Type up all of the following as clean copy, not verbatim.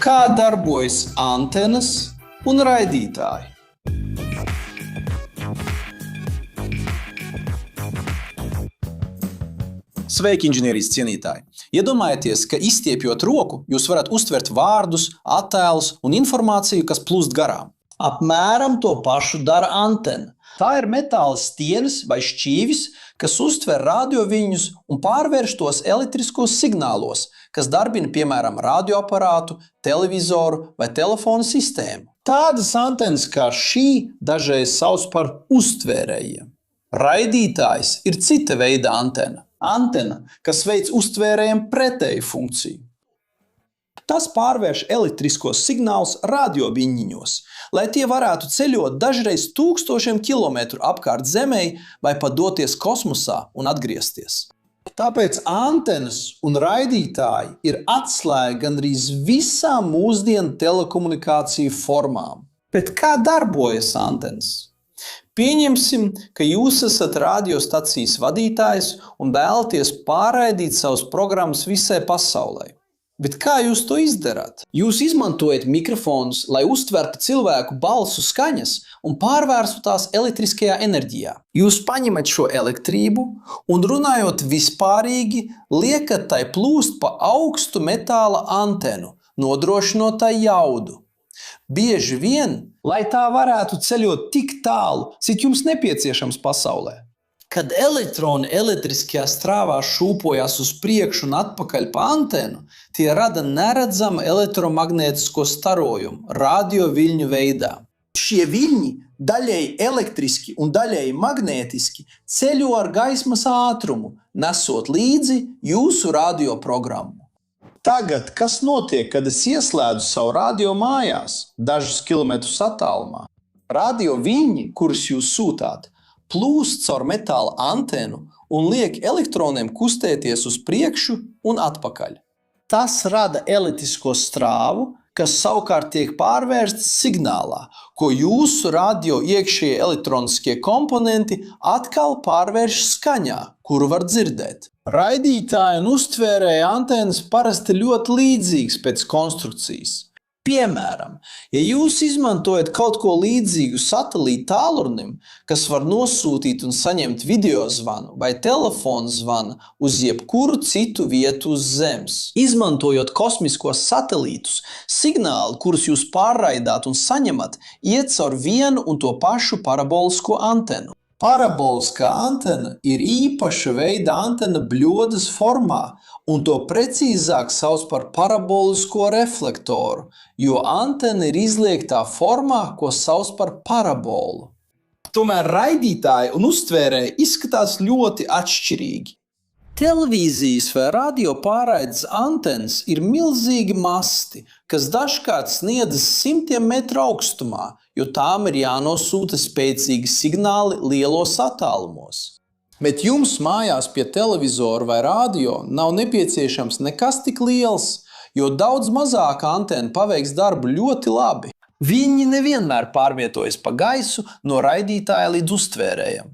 Kā darbojas antenas un raidītāji? Sveiki, inženierijas cienītāji! Iedomājieties, ka izstiepjot roku, jūs varat uztvert vārdus, attēlus un informāciju, kas plūst garām. Apmēram to pašu dara antena. Tā ir metāla stienes vai šķīvis, kas uztver radioviļņus un pārvērš tos elektriskos signālos, kas darbina piemēram radioaparātu, televizoru vai telefona sistēmu. Tādas antenas kā šī dažreiz sauc par uztvērējiem. Raidītājs ir cita veida antena. Antena, kas veic uztvērējiem pretēju funkciju. Tas pārvērš elektriskos signālus radioviļņiņos, lai tie varētu ceļot dažreiz tūkstošiem kilometru apkārt Zemei vai pat doties kosmosā un atgriezties. Tāpēc antenas un raidītāji ir atslēga gandrīz visām mūsdienu telekomunikāciju formām. Bet kā darbojas antenas? Pieņemsim, ka jūs esat radiostacijas vadītājs un vēlaties pārraidīt savas programmas visai pasaulē. Bet kā jūs to izdarāt? Jūs izmantojat mikrofonus, lai uztvertu cilvēku balsu skaņas un pārvērstu tās elektriskajā enerģijā. Jūs paņemat šo elektrību un, runājot vispārīgi, liekat tai plūst pa augstu metāla antenu, nodrošinot tai jaudu. Bieži vien, lai tā varētu ceļot tik tālu, cik jums nepieciešams pasaulē. Kad elektroni elektriskajā strāvā šūpojas uz priekšu un atpakaļ pa antenu, tie rada neredzamu elektromagnētisko starojumu radioviļņu veidā. Šie viļņi daļēji elektriski un daļēji magnētiski ceļo ar gaismas ātrumu, nesot līdzi jūsu radioprogrammu. Tagad, kas notiek, kad es ieslēdzu savu radio mājās, dažus kilometrus attālumā? Radioviļņi, kurus jūs sūtāt, plūst caur metāla antenu un liek elektroniem kustēties uz priekšu un atpakaļ. Tas rada elektrisko strāvu, kas savukārt tiek pārvērsts signālā, ko jūsu radio iekšējie elektroniskie komponenti atkal pārvērš skaņā, kuru var dzirdēt. Raidītāji un uztvērēja antenas parasti ļoti līdzīgas pēc konstrukcijas. Piemēram, ja jūs izmantojat kaut ko līdzīgu satelīta tālrunim, kas var nosūtīt un saņemt videozvanu vai telefonu zvanu uz jebkuru citu vietu uz Zemes. Izmantojot kosmiskos satelītus, signāli, kurus jūs pārraidāt un saņemat, iet caur vienu un to pašu parabolisko antenu. Paraboliskā antena ir īpaša veida antena bļodas formā, un to precīzāk sauc par parabolisko reflektoru, jo antena ir izliegtā formā, ko sauc par parabolu. Tomēr raidītāji un uztvērēji izskatās ļoti atšķirīgi. Televīzijas vai radio pārraides antenas ir milzīgi masti, kas dažkārt sniedzas simtiem metru augstumā, jo tām ir jānosūta spēcīgi signāli lielos attālumos. Bet jums mājās pie televizora vai radio nav nepieciešams nekas tik liels, jo daudz mazāka antena paveiks darbu ļoti labi. Viņi nevienmēr pārvietojas pa gaisu no raidītāja līdz uztvērējam.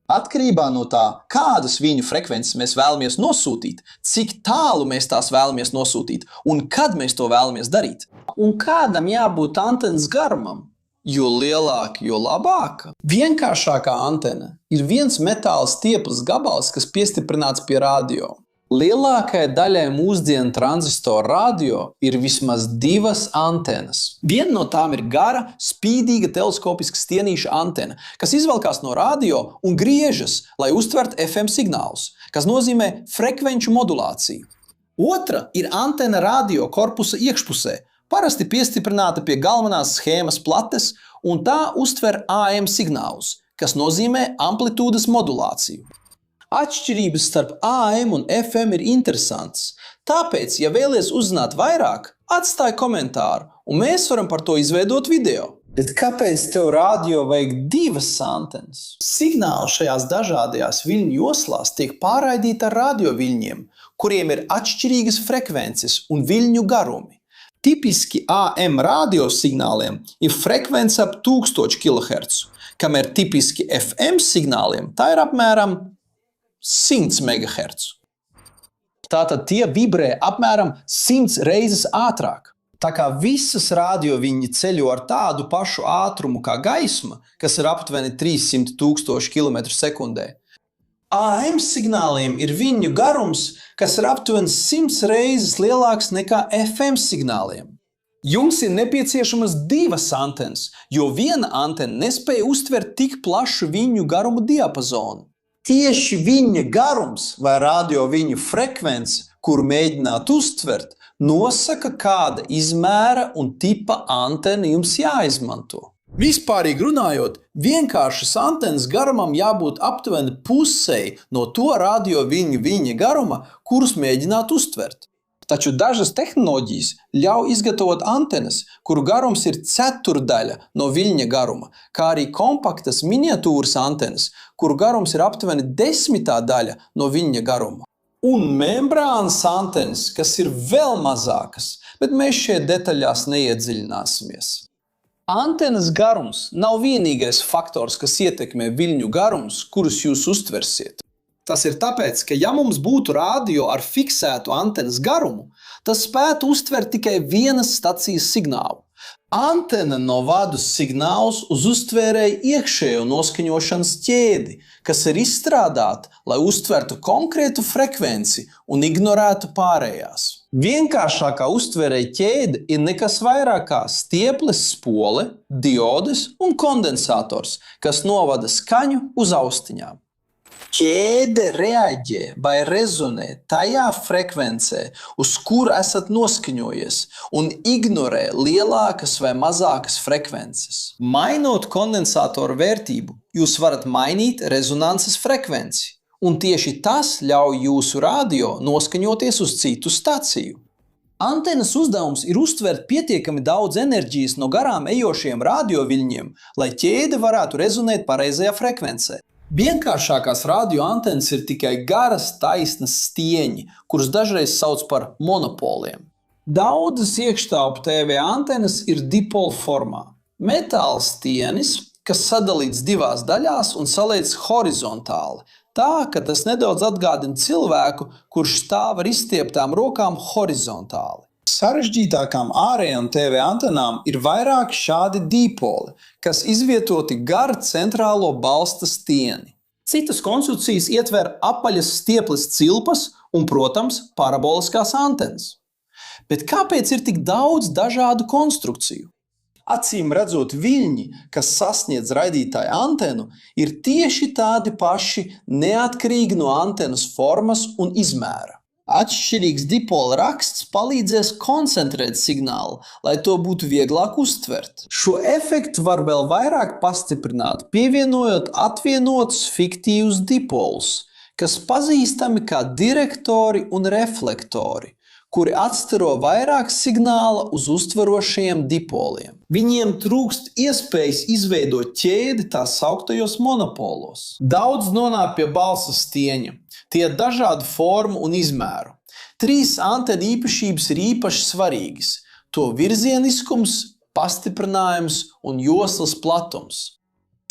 Atkarībā no tā, kādas viņu frekvences mēs vēlamies nosūtīt, cik tālu mēs tās vēlamies nosūtīt un kad mēs to vēlamies darīt. Un kādam jābūt antenas garumam? Jo lielāka, jo labāka. Vienkāršākā antena ir viens metāla stieples gabals, kas piestiprināts pie radio. Lielākajai daļai mūsdienu tranzistoru radio ir vismaz 2 antenas. Viena no tām ir gara, spīdīga teleskopiska stienīša antena, kas izvelkās no radio un griežas, lai uztvertu FM signālus, kas nozīmē frekvenču modulāciju. Otra ir antena radio korpusa iekšpusē, parasti piestiprināta pie galvenās schēmas plates, un tā uztver AM signālus, kas nozīmē amplitūdas modulāciju. Atšķirības starp AM un FM ir interesantas, tāpēc, ja vēlies uzzināt vairāk, atstāj komentāru, un mēs varam par to izveidot video. Bet kāpēc tev radio vajag 2 antenas? Signāli šajās dažādajās viļņu joslās tiek pārraidīti ar radioviļņiem, kuriem ir atšķirīgas frekvences un viļņu garumi. Tipiski AM radiosignāliem ir frekvence ap 1000 kHz, kamēr tipiski FM signāliem tā ir apmēram 100 MHz. Tātad tie vibrē apmēram 100 reizes ātrāk. Tā kā visas radioviņņi ceļo ar tādu pašu ātrumu kā gaisma, kas ir aptuveni 300,000 km/sekundē, AM signāliem ir viļņu garums, kas ir aptuveni 100 reizes lielāks nekā FM signāliem. Jums ir nepieciešamas divas antenas, jo viena antena nespēja uztvert tik plašu viļņu garumu diapazonu. Tieši viļņa garums vai radioviļņu frekvence, kuru mēģināt uztvert, nosaka, kāda izmēra un tipa antena jums jāizmanto. Vispārīgi runājot, vienkāršas antenas garumam jābūt aptuveni pusei no to radioviļņu viļņa garuma, kurus mēģināt uztvert. Taču dažas tehnoloģijas ļauj izgatavot antenas, kuru garums ir ceturdaļa no viļņa garuma, kā arī kompaktas miniatūras antenas, kuru garums ir aptuveni 10. daļa no viļņa garuma. Un membrānas antenas, kas ir vēl mazākas, bet mēs šeit detaļās neiedziļināsimies. Antenas garums nav vienīgais faktors, kas ietekmē viļņu garums, kurus jūs uztversiet. Tas ir tāpēc, ka ja mums būtu radio ar fiksētu antenas garumu, tas spētu uztvert tikai vienas stacijas signālu. Antena no vadu signālus uz uztvērēju iekšējo noskaņošanas ķēdi, kas ir izstrādāta, lai uztvertu konkrētu frekvenci un ignorētu pārējās. Vienkāršākā uztvērēja ķēde ir nekas vairāk kā stieples spole, diodes un kondensators, kas novada skaņu uz austiņām. Ķēde reaģē vai rezonē tajā frekvencē, uz kuru esat noskaņojies, un ignorē lielākas vai mazākas frekvences. Mainot kondensatoru vērtību, jūs varat mainīt rezonances frekvenci, un tieši tas ļauj jūsu radio noskaņoties uz citu staciju. Antenas uzdevums ir uztvert pietiekami daudz enerģijas no garām ejošiem radioviļņiem, lai ķēde varētu rezonēt pareizajā frekvencē. Vienkāršākās radioantenas ir tikai garas, taisnas stieņi, kurus dažreiz sauc par monopoliem. Daudzas iekštelpu TV antenas ir dipola formā. Metāla stienis, kas sadalīts divās daļās un saliec horizontāli, tā, ka tas nedaudz atgādina cilvēku, kurš stāv ar izstieptām rokām horizontāli. Sarežģītākām ārējām TV antenām ir vairāk šādi dipoli, kas izvietoti gar centrālo balsta stieni. Citas konstrukcijas ietver apaļas stieples cilpas un, protams, paraboliskās antenas. Bet kāpēc ir tik daudz dažādu konstrukciju? Acīm redzot, viļņi, kas sasniedz raidītāja antenu, ir tieši tādi paši, neatkarīgi no antenas formas un izmēra. Atšķirīgs dipola raksts palīdzēs koncentrēt signālu, lai to būtu vieglāk uztvert. Šo efektu var vēl vairāk pastiprināt, pievienojot atvienotus fiktīvus dipolus, kas pazīstami kā direktori un reflektori, kuri atstaro vairāk signāla uz uztverošajiem dipoliem. Viņiem trūkst iespējas izveidot ķēdi tā sauktajos monopolos. Daudz nonāk pie balsa stieņa. Tie ir dažādu formu un izmēru. 3 antenu īpašības ir īpaši svarīgas – to virzieniskums, pastiprinājums un joslas platums.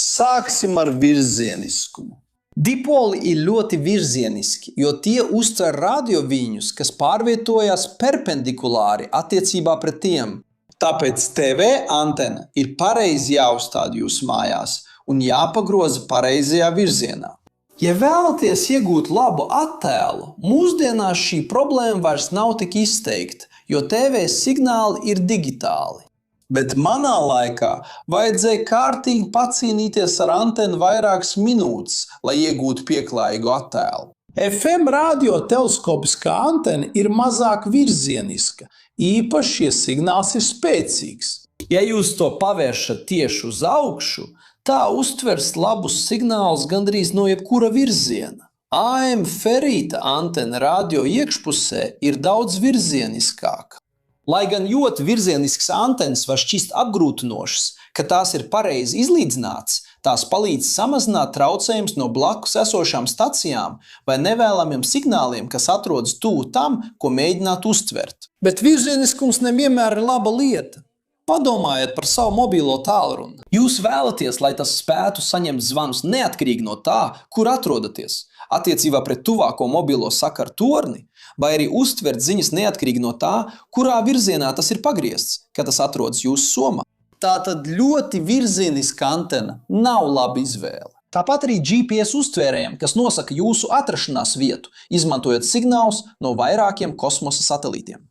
Sāksim ar virzieniskumu. Dipoli ir ļoti virzieniski, jo tie uztver radioviļņus, kas pārvietojās perpendikulāri attiecībā pret tiem. Tāpēc TV antena ir pareizi jāuzstāda jūsu mājās un jāpagroza pareizajā virzienā. Ja vēlaties iegūt labu attēlu, mūsdienās šī problēma vairs nav tik izteikta, jo TV signāli ir digitāli. Bet manā laikā vajadzēja kārtīgi pacīnīties ar antenu vairākas minūtes, lai iegūtu pieklājīgu attēlu. FM radio teleskopiskā antena ir mazāk virzieniska, īpaši, ja signāls ir spēcīgs. Ja jūs to pavēršat tieši uz augšu, tā uztvers labus signālus gandrīz no jebkura virziena. AM ferīta antena radio iekšpusē ir daudz virzieniskāka. Lai gan ļoti virzienisks antenas var šķist apgrūtinošas, ka tās ir pareizi izlīdzināts, tās palīdz samazināt traucējumus no blakus esošām stacijām vai nevēlamiem signāliem, kas atrodas tuvu tam, ko mēģināt uztvert. Bet virzieniskums nevienmēr ir laba lieta. Padomājiet par savu mobilo tālruni. Jūs vēlaties, lai tas spētu saņemt zvanus neatkarīgi no tā, kur atrodaties, attiecībā pret tuvāko mobilo sakaru torni, vai arī uztvert ziņas neatkarīgi no tā, kurā virzienā tas ir pagriezts, kad tas atrodas jūsu somā. Tātad ļoti virzieniska antena nav laba izvēle. Tāpat arī GPS uztvērējiem, kas nosaka jūsu atrašanās vietu, izmantojot signālus no vairākiem kosmosa satelītiem.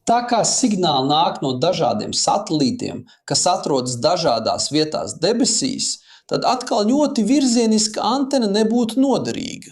Tā kā signāli nāk no dažādiem satelītiem, kas atrodas dažādās vietās debesīs, tad atkal ļoti virzieniska antena nebūtu noderīga.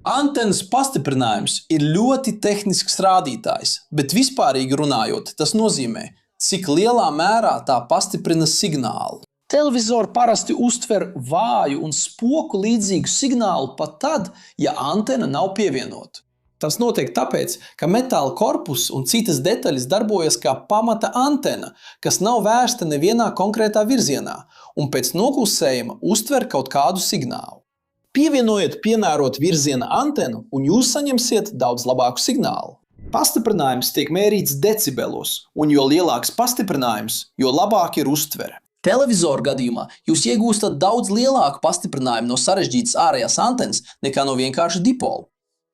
Antenas pastiprinājums ir ļoti tehnisks rādītājs, bet vispārīgi runājot, tas nozīmē, cik lielā mērā tā pastiprina signālu. Televizori parasti uztver vāju un spoku līdzīgu signālu pat tad, ja antena nav pievienota. Tas notiek tāpēc, ka metāla korpus un citas detaļas darbojas kā pamata antena, kas nav vērsta nevienā konkrētā virzienā un pēc noklusējuma uztver kaut kādu signālu. Pievienojiet piemērotu virziena antenu un jūs saņemsiet daudz labāku signālu. Pastiprinājums tiek mērīts decibelos, un jo lielāks pastiprinājums, jo labāk ir uztvere. Televizoru gadījumā jūs iegūstat daudz lielāku pastiprinājumu no sarežģītas ārējās antenas nekā no vienkārša dipola.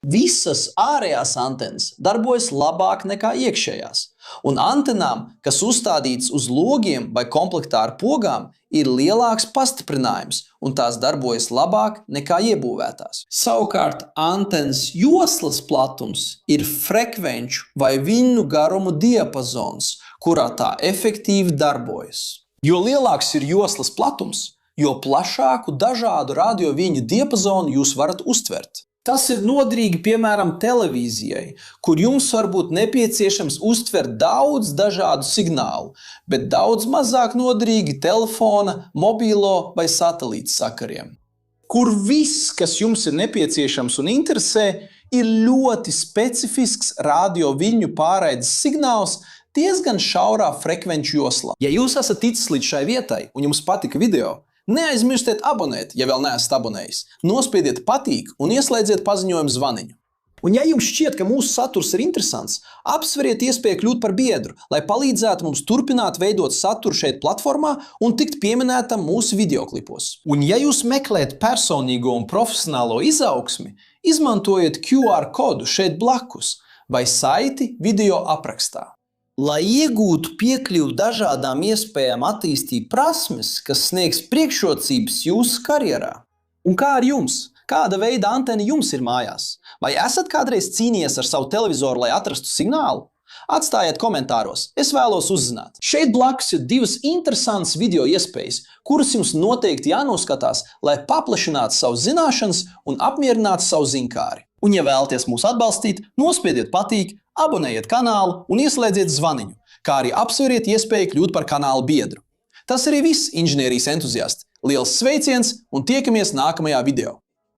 Visas ārējās antenas darbojas labāk nekā iekšējās, un antenām, kas uzstādītas uz logiem vai komplektā ar pogām, ir lielāks pastiprinājums, un tās darbojas labāk nekā iebūvētās. Savukārt antenas joslas platums ir frekvenču vai viļņu garumu diapazons, kurā tā efektīvi darbojas. Jo lielāks ir joslas platums, jo plašāku dažādu radioviļņu diapazonu jūs varat uztvert. Tas ir noderīgi, piemēram, televīzijai, kur jums var būt nepieciešams uztvert daudz dažādu signālu, bet daudz mazāk noderīgi telefona, mobilo vai satelīta sakariem. Kur viss, kas jums ir nepieciešams un interesē, ir ļoti specifisks radioviļņu pārraides signāls diezgan šaurā frekvenču joslā. Ja jūs esat ticis līdz šai vietai un jums patika video, neaizmirstiet abonēt, ja vēl neesat abonējis. Nospiediet patīk un ieslēdziet paziņojumu zvaniņu. Un ja jums šķiet, ka mūsu saturs ir interesants, apsveriet iespēju kļūt par biedru, lai palīdzētu mums turpināt veidot saturu šeit platformā un tikt pieminētam mūsu videoklipos. Un ja jūs meklējat personīgo un profesionālo izaugsmi, izmantojiet QR kodu šeit blakus vai saiti video aprakstā. Lai iegūtu piekļuvi dažādām iespējām attīstīt prasmes, kas sniegs priekšrocības jūsu karjerā. Un kā ar jums? Kāda veida antena jums ir mājās? Vai esat kādreiz cīnījies ar savu televizoru, lai atrastu signālu? Atstājiet komentāros, es vēlos uzzināt. Šeit blakus ir divas interesantas video iespējas, kuras jums noteikti jānoskatās, lai paplašinātu savas zināšanas un apmierinātu savu zinkāri. Un ja vēlaties mūs atbalstīt, nospiediet patīk, abonējiet kanālu un ieslēdziet zvaniņu, kā arī apsveriet iespēju kļūt par kanāla biedru. Tas arī viss, inženierijas entuziasti. Liels sveiciens un tiekamies nākamajā video!